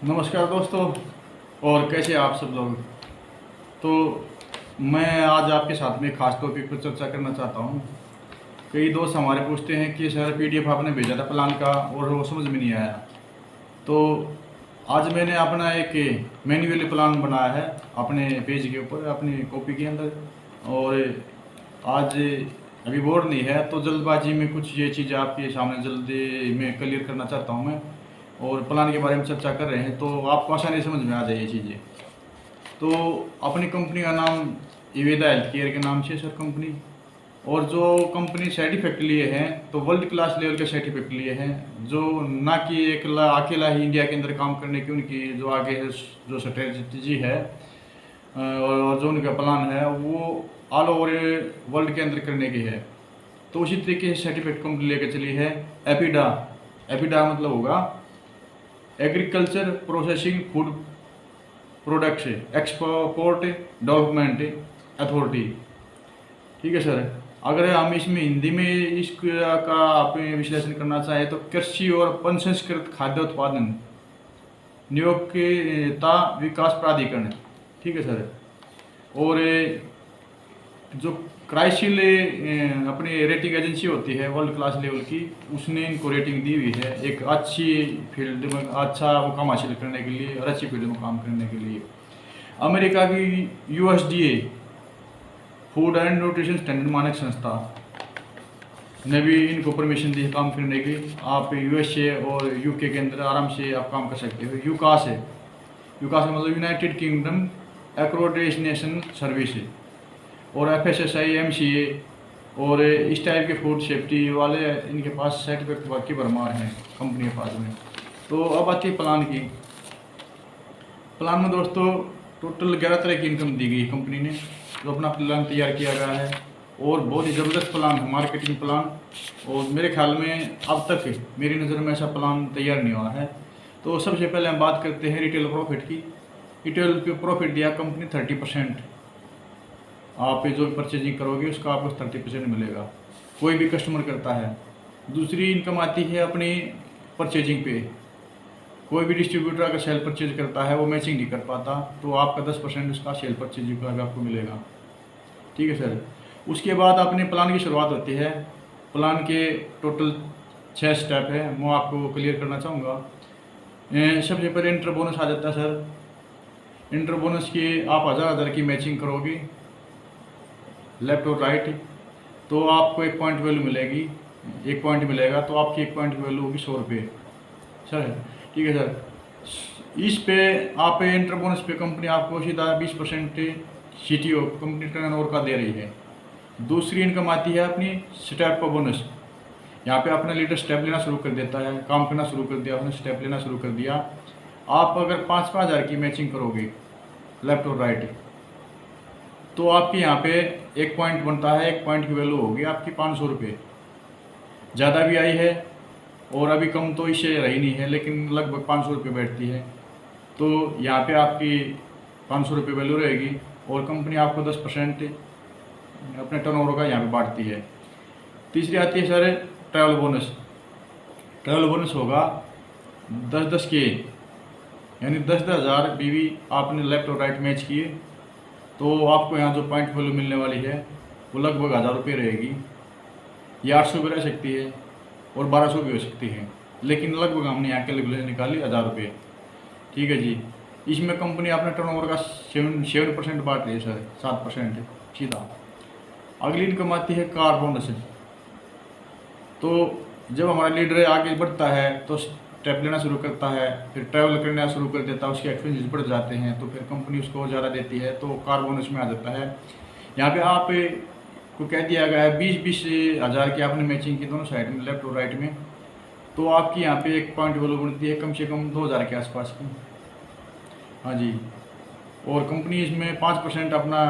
नमस्कार दोस्तों। और कैसे आप सब लोग। तो मैं आज आपके साथ में खास टॉपिक पर चर्चा करना चाहता हूँ। कई दोस्त हमारे पूछते हैं कि सर पीडीएफ आपने भेजा था प्लान का और वो समझ में नहीं आया। तो आज मैंने अपना एक मैन्युअली प्लान बनाया है अपने पेज के ऊपर, अपनी कॉपी के अंदर। और आज अभी बोर्ड नहीं है तो जल्दबाजी में कुछ ये चीज़ें आपके सामने जल्दी में क्लियर करना चाहता हूँ मैं। और प्लान के बारे में चर्चा कर रहे हैं तो आपको आसानी समझ में आ जाए ये चीज़ें। तो अपनी कंपनी का नाम इवेदा हेल्थ केयर के नाम से सर कंपनी। और जो कंपनी सर्टिफिकेट लिए हैं तो वर्ल्ड क्लास लेवल के सर्टिफिकेट लिए हैं, जो ना कि अकेला ही इंडिया के अंदर काम करने की उनकी जो आगे है जो स्ट्रेटजी है और जो उनका प्लान है वो ऑल ओवर वर्ल्ड के अंदर करने की है। तो उसी तरीके से सर्टिफिकेट कंपनी लेकर चली है एपिडा। एपिडा मतलब होगा agriculture processing food products export development authority. ठीक है सर। अगर हम इसमें हिंदी में इसका आप विश्लेषण करना चाहें तो कृषि और प्रसंस्कृत खाद्य उत्पादन नियोक्ता विकास प्राधिकरण। ठीक है सर। और जो क्राइसिल अपनी रेटिंग एजेंसी होती है वर्ल्ड क्लास लेवल की, उसने इनको रेटिंग दी हुई है एक अच्छी फील्ड में अच्छा मुकाम हासिल करने के लिए और अच्छी फील्ड में काम करने के लिए। अमेरिका की USDA food and nutrition standard मानक संस्था ने भी इनको परमिशन दी है काम करने की। आप यूएसए और यूके के अंदर आराम से आप काम कर सकते हो। यूकास है, यूकास का मतलब यूनाइटेड किंगडम एक्रोडेशनेशन सर्विस। और एफएसएसआई एमसीए और इस टाइप के फूड सेफ्टी वाले इनके पास सर्टिफिकेट बाकी भरमार हैं कंपनी के पास में। तो अब आती है प्लान की। प्लान में दोस्तों टोटल 11 तरह की इनकम दी गई कंपनी ने, जो अपना प्लान तैयार किया गया है। और बहुत ही ज़बरदस्त प्लान है, मार्केटिंग प्लान। और मेरे ख्याल में अब तक मेरी नज़र में ऐसा प्लान तैयार नहीं हुआ है। तो सबसे पहले हम बात करते हैं रिटेल प्रॉफिट की। रिटेल पे प्रॉफिट दिया कंपनी 30%। आप जो भी परचेजिंग करोगे उसका आपको 30% मिलेगा, कोई भी कस्टमर करता है। दूसरी इनकम आती है अपनी परचेजिंग पे। कोई भी डिस्ट्रीब्यूटर अगर सेल परचेज करता है वो मैचिंग नहीं कर पाता तो आपका 10% उसका सेल परचेजिंग का भी आपको मिलेगा। ठीक है सर। उसके बाद अपने प्लान की शुरुआत होती है। प्लान के टोटल 6 स्टेप है, मैं आपको क्लियर करना चाहूँगा। सबसे पहले इंटर बोनस आ जाता है सर। इंटर बोनस की आप 1000 की मैचिंग करोगे लेफ्ट और राइट तो आपको 1 पॉइंट वैल्यू मिलेगी, 1 पॉइंट मिलेगा। तो आपकी 1 पॉइंट की वैल्यू होगी 100 रुपये सर। ठीक है सर। इस पे आप इंटर बोनस पे कंपनी आपको सीधा 20% सीटीओ कंपनी टर्नओवर का दे रही है। दूसरी इनकम आती है अपनी स्टेप पर बोनस। यहाँ पे अपना लीडर स्टेप लेना शुरू कर देता है, काम करना शुरू कर दिया, अपने स्टेप लेना शुरू कर दिया। आप अगर 5-5 हज़ार की मैचिंग करोगे लेफ्ट और राइट तो आपके यहाँ पे 1 पॉइंट बनता है, 1 पॉइंट की वैल्यू होगी आपकी 500 रुपये। ज़्यादा भी आई है और अभी कम तो इससे रही नहीं है, लेकिन लगभग 500 रुपये बैठती है। तो यहाँ पे आपकी 500 रुपये वैल्यू रहेगी और कंपनी आपको 10% अपने टर्नओवर का यहाँ पे बांटती है। तीसरी आती है sir travel bonus. Travel bonus होगा 10-10 के, यानी 10-10 हज़ार बीवी आपने लेफ्ट और राइट मैच किए तो आपको यहाँ जो पॉइंट वैल्यू मिलने वाली है वो लगभग 1000 रुपये रहेगी। या 800 भी रह सकती है और 1200 भी हो सकती है, लेकिन लगभग हमने यहाँ कैलकुलेशन निकाली 1000 रुपये। ठीक है जी। इसमें कंपनी अपने टर्नओवर का 7% बांट रही है सर, 7% सीधा। अगली इनकम आती है कार बोनस। तो जब हमारा लीडर आगे बढ़ता है तो स्टेप लेना शुरू करता है, फिर ट्रैवल करना शुरू कर देता है, उसके एक्सपेंसेस बढ़ जाते हैं तो फिर कंपनी उसको ज़्यादा देती है तो कार बोनस में आ जाता है। यहाँ पे आप को कह दिया गया है 20-20 हज़ार की आपने मैचिंग की दोनों साइड में लेफ्ट और राइट में, तो आपकी यहाँ पे 1 पॉइंट वैल्यू बनती है कम से कम 2000 के आसपास की। हाँ जी। और कंपनी इसमें 5% अपना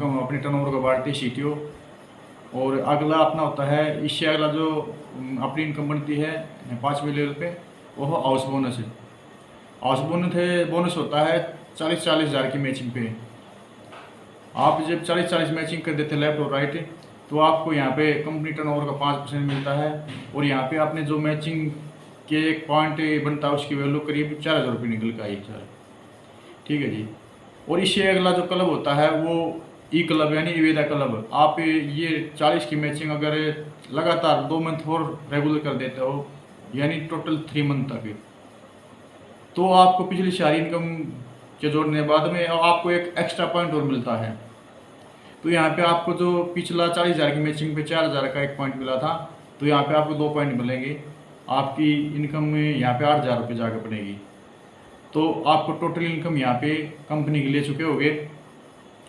कम अपने टर्नओवर को बांटती है सीटीओ। और अगला अपना होता है, इससे अगला जो अपनी इनकम बनती है 5वें लेवल पे वो हाउस बोनस है। हाउस बोनस होता है 40-40 हज़ार की मैचिंग पे। आप जब 40-40 मैचिंग कर देते हैं लेफ्ट और राइट तो आपको यहाँ पे कंपनी टर्नओवर का 5% मिलता है। और यहाँ पे आपने जो मैचिंग के एक पॉइंट बनता है, उसकी वैल्यू करीब 4,000 रुपये निकल के आई सर। ठीक है जी। और इससे अगला जो क्लब होता है वो ई क्लब यानी इवेदा क्लब। आप ये 40 की मैचिंग अगर लगातार 2 मंथ और रेगुलर कर देते हो, यानी टोटल 3 मंथ तक, तो आपको पिछली सारी इनकम के जोड़ने बाद में आपको एक एक्स्ट्रा पॉइंट और मिलता है। तो यहाँ पे आपको जो पिछला 40,000 की मैचिंग पे 4,000 का एक पॉइंट मिला था, तो यहाँ पे आपको 2 पॉइंट मिलेंगे। आपकी इनकम में यहाँ पे 8,000 रुपये जाकर पड़ेगी। तो आपको टोटल इनकम यहाँ पे कंपनी के ले चुके होगे।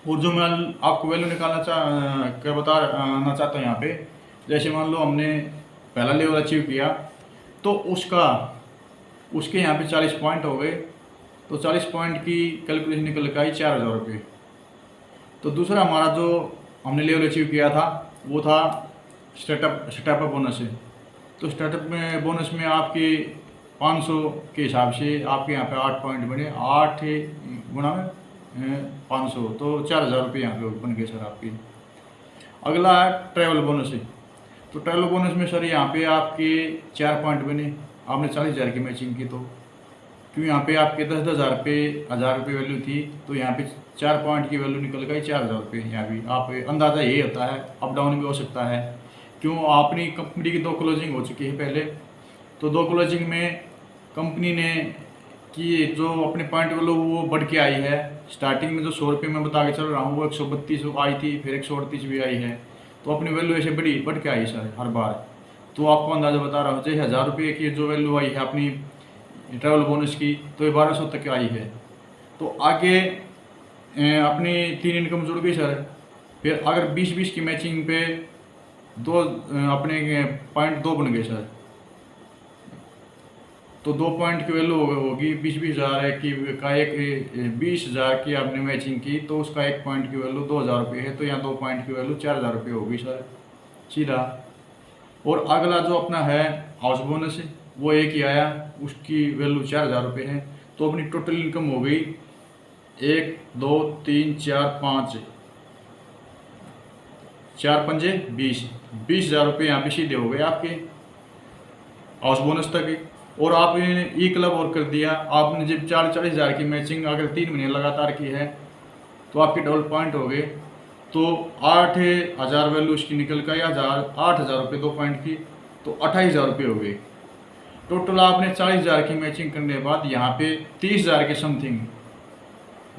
और जो मैं आपको वैल्यू निकालना बताना चाहता हूँ यहाँ पे, जैसे मान लो हमने पहला लेवल अचीव किया, तो उसके यहाँ पे 40 पॉइंट हो गए, तो 40 पॉइंट की कैलकुलेशन निकल के आई 4,000 रुपये। तो दूसरा हमारा जो हमने लेवल अचीव किया था वो था स्टार्टअप बोनस है। तो स्टार्टअप में बोनस में आपके 500 के हिसाब से आपके यहाँ पे 8 पॉइंट बने, 8 गुणा में 500, तो 4,000 रुपये यहाँ पे बन गए सर आपकी। अगला है ट्रैवल बोनस है। तो ट्रैवल बोनस में सर यहाँ पे आपके 4 पॉइंट बने। आपने 40,000 की मैचिंग की, तो क्यों यहाँ पे आपके 10,000 रुपये 1,000 रुपये वैल्यू थी, तो यहाँ पे 4 पॉइंट की वैल्यू निकल गई 4,000 रुपये। यहाँ भी आप अंदाज़ा यही होता है, अप डाउन भी हो सकता है। क्यों, अपनी कंपनी की 2 क्लोजिंग हो चुकी है पहले, तो 2 क्लोजिंग में कंपनी ने कि जो अपने पॉइंट वैल्यू वो बढ़ के आई है। स्टार्टिंग में जो 100 रुपये मैं बता के चल रहा हूँ वो 132 आई थी, फिर 138 भी आई है। तो अपनी वैल्यू ऐसे बढ़ के आई सर हर बार। तो आपको अंदाज़ा बता रहा हूँ, जैसे 1,000 रुपये की जो वैल्यू आई है अपनी ट्रैवल बोनस की, तो ये 1,200 तक आई है। तो आगे अपनी 3 इनकम जुड़ गई सर। फिर अगर 20-20 की मैचिंग पे अपने पॉइंट 2 बन गए सर, तो 2 पॉइंट की वैल्यू होगी 20,000 की का एक 20,000 की आपने मैचिंग की, तो उसका 1 पॉइंट की वैल्यू 2,000 रुपये है। तो यहाँ 2 पॉइंट की वैल्यू 4,000 रुपये होगी सर सीधा। और अगला जो अपना है हाउस बोनस है, वो एक ही आया, उसकी वैल्यू 4,000 रुपये है। तो अपनी टोटल इनकम हो गई 1 2 3 4 5 4 पंजे 20,000 रुपये यहाँ पे सीधे हो गए आपके हाउस बोनस तक। और आपने ई क्लब और कर दिया, आपने जब 40,000 की मैचिंग अगर 3 महीने लगातार की है, तो आपके डबल पॉइंट हो गए। तो 8,000 वैल्यू उसकी निकल कर 8,000 रुपये 2 पॉइंट की, तो 28,000 रुपये हो गए टोटल। आपने 40,000 की मैचिंग करने के बाद यहाँ पे 30,000 के समथिंग,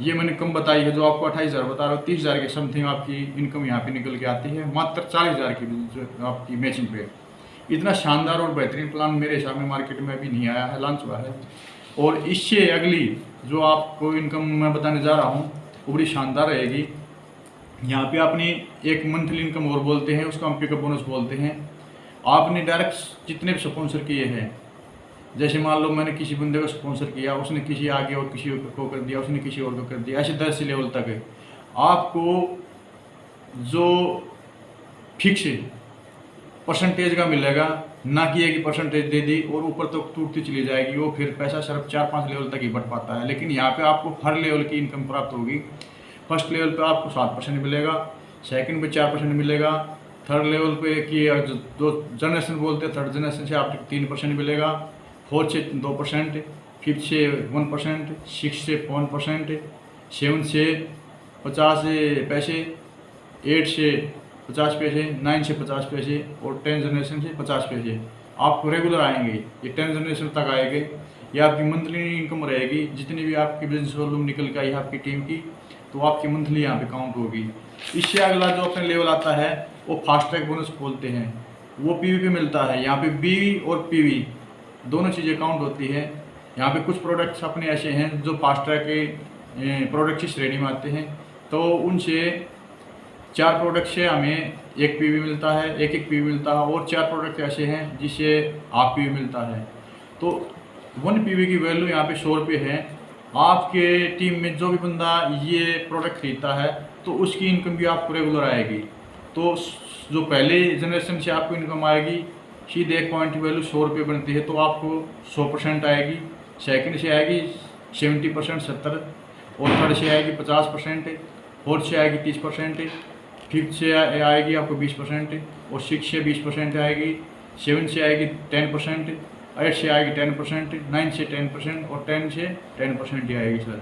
ये मैंने कम बताई है, जो आपको 28,000 बता रहा हूँ, 30,000 के समथिंग आपकी इनकम यहाँ पे निकल के आती है मात्र 40,000 की आपकी मैचिंग पे। इतना शानदार और बेहतरीन प्लान मेरे हिसाब में मार्केट में अभी नहीं आया है, लॉन्च हुआ है। और इससे अगली जो आपको इनकम मैं बताने जा रहा हूँ वो बड़ी शानदार रहेगी। यहाँ पे अपनी एक मंथली इनकम और बोलते हैं, उसको हम पिकअप बोनस बोलते हैं। आपने डायरेक्ट जितने भी स्पॉन्सर किए हैं, जैसे मान लो मैंने किसी बंदे को स्पॉन्सर किया, उसने किसी आगे और किसी को कर दिया, उसने किसी और को कर दिया, ऐसे 10 लेवल तक है। आपको जो फिक्स परसेंटेज का मिलेगा, ना कि एक परसेंटेज दे दी और ऊपर तक तो टूटती चली जाएगी, वो फिर पैसा सिर्फ 4-5 लेवल तक ही बढ़ पाता है। लेकिन यहाँ पे आपको हर लेवल की इनकम प्राप्त होगी। फर्स्ट लेवल पे आपको 7% मिलेगा, सेकंड पे 4% मिलेगा, थर्ड लेवल पे कि जो जनरेशन बोलते हैं थर्ड जनरेशन से आपको 3% मिलेगा, फोर्थ से 2%, फिफ्थ से 1%, सिक्स से 1%, 7 से 50 पैसे, 8 से 50 पैसे, 9 से 50 पैसे और 10 जनरेशन से 50 पैसे आपको रेगुलर आएंगे। ये 10 जनरेशन तक आएंगे। ये आपकी मंथली इनकम रहेगी। जितनी भी आपकी बिजनेस वॉल्यूम निकल के आई है आपकी टीम की, तो आपकी मंथली यहाँ पे काउंट होगी। इससे अगला जो अपने लेवल आता है वो फास्ट ट्रैक बोनस बोलते हैं, वो पीवी पे मिलता है। यहाँ पे बीवी और पीवी दोनों चीज़ें काउंट होती है। यहाँ पे कुछ प्रोडक्ट्स अपने ऐसे हैं जो फास्ट ट्रैक के प्रोडक्ट की श्रेणी में आते हैं, तो उनसे 4 प्रोडक्ट से हमें 1 पीवी मिलता है, एक पीवी मिलता है, और 4 प्रोडक्ट ऐसे हैं जिससे हाफ पीवी मिलता है। तो 1 पीवी की वैल्यू यहाँ पे 100 रुपये है। आपके टीम में जो भी बंदा ये प्रोडक्ट खरीदता है तो उसकी इनकम भी आपको रेगुलर आएगी। तो जो पहले जनरेशन से आपको इनकम आएगी, सीधे 1 पॉइंट की वैल्यू 100 रुपये बनती है, तो आपको 100% आएगी। सेकंड से आएगी 70% 70, और थर्ड से आएगी 50%, फोर्थ से आएगी 30%, फिफ्थ से आएगी आपको 20%, और 6 से 20% आएगी, 7 से आएगी 10%, 8 से आएगी 10%, 9 से 10% और 10 से 10% ही आएगी सर।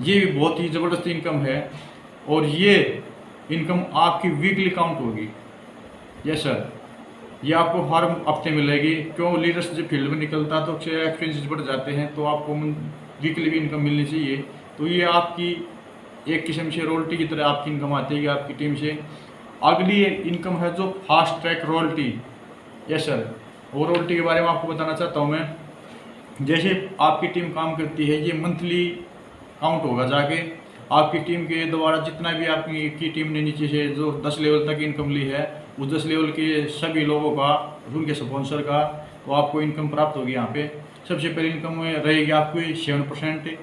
ये भी बहुत ही ज़बरदस्त इनकम है और ये इनकम आपकी वीकली काउंट होगी। यस सर, ये आपको हर हफ्ते मिलेगी। क्यों, लीडर्स जब फील्ड में निकलता तो एक्सपेंसेस बढ़ जाते हैं, तो आपको वीकली भी इनकम मिलनी चाहिए। तो ये आपकी एक किस्म से रॉयल्टी की तरह आपकी इनकम आती है आपकी टीम से। अगली इनकम है जो fast track royalty. Yes sir, वो रॉयल्टी के बारे में आपको बताना चाहता हूँ मैं। जैसे आपकी टीम काम करती है, ये मंथली काउंट होगा जाके आपकी टीम के द्वारा जितना भी आपकी टीम ने नीचे से जो 10 लेवल तक इनकम ली है, उस 10 लेवल के सभी लोगों का, उनके स्पॉन्सर का, तो आपको इनकम प्राप्त होगी। यहाँ पे सबसे पहली इनकम रहेगी आपको 7%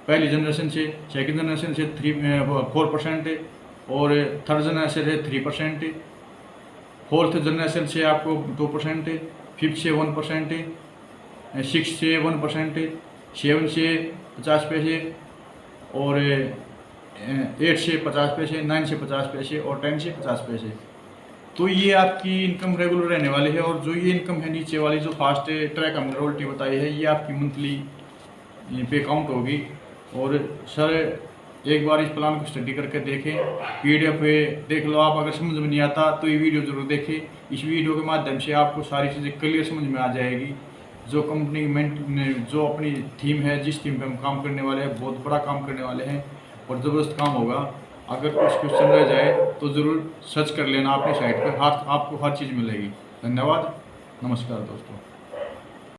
पहली जनरेशन से, सेकंड जनरेशन से 4% और थर्ड जनरेशन से 3%, फोर्थ जनरेशन से आपको 2%, फिफ्थ से 1%, सिक्स से 1%, 7 से 50 पैसे और 8 से 50 पैसे, 9 से 50 पैसे और 10 से 50 पैसे। तो ये आपकी इनकम रेगुलर रहने वाली है। और जो ये इनकम है नीचे वाली जो फास्ट ट्रैक हमने रॉयल्टी बताई है, ये आपकी मंथली पे काउंट होगी। और सर एक बार इस प्लान को स्टडी करके देखें, PDF पे देख लो आप। अगर समझ में नहीं आता तो ये वीडियो जरूर देखें। इस वीडियो के माध्यम से आपको सारी चीज़ें क्लियर समझ में आ जाएगी। जो कंपनी में जो अपनी थीम है, जिस थीम पे हम काम करने वाले हैं, बहुत बड़ा काम करने वाले हैं और ज़बरदस्त काम होगा। अगर कुछ क्वेश्चन रह जाए तो ज़रूर सर्च कर लेना अपनी साइट पर, आपको हर चीज़ मिलेगी। धन्यवाद, नमस्कार दोस्तों।